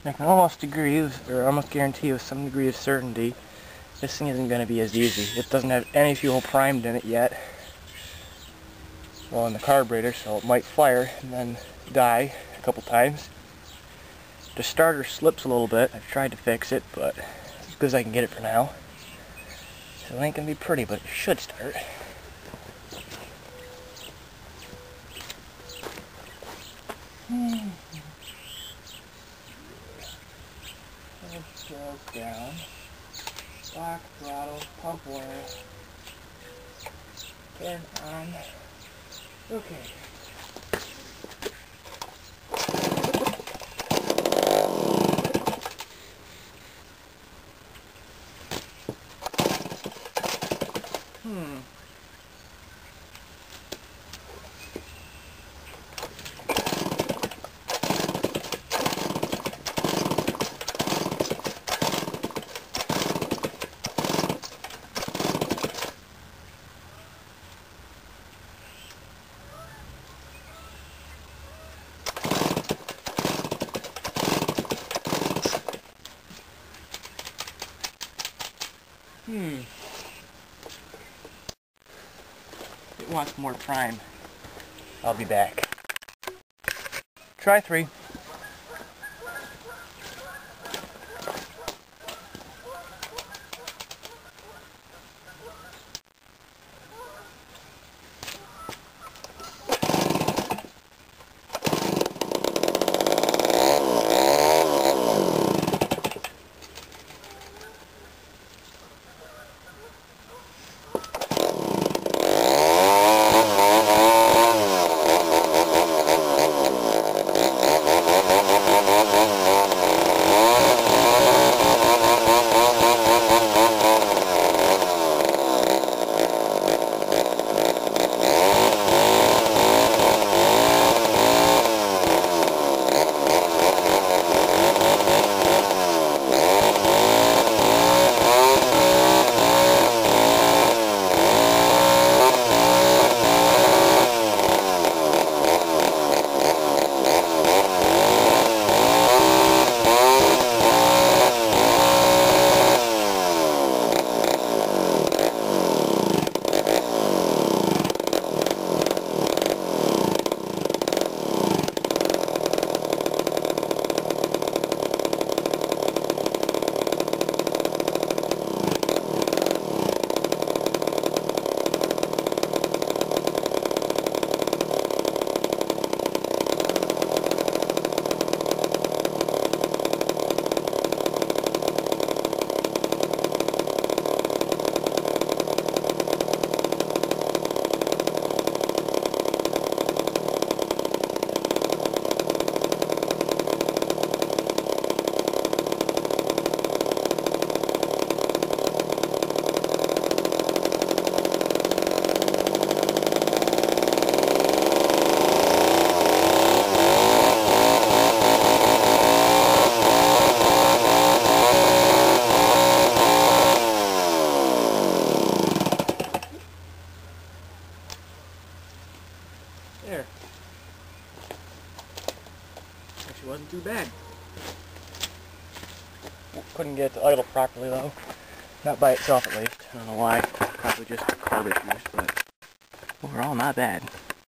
I can almost agree, or almost guarantee with some degree of certainty, this thing isn't going to be as easy. It doesn't have any fuel primed in it yet. Well, in the carburetor, so it might fire and then die a couple times. The starter slips a little bit. I've tried to fix it, but as good as I can get it for now. So it ain't going to be pretty, but it should start. Stroke down. Lock, throttle, pump oil. Turn on. Okay. It wants more prime. I'll be back. Try 3. There. Actually wasn't too bad. Couldn't get it to idle properly though. Not by itself at least. I don't know why. Probably just carb issues, but overall not bad.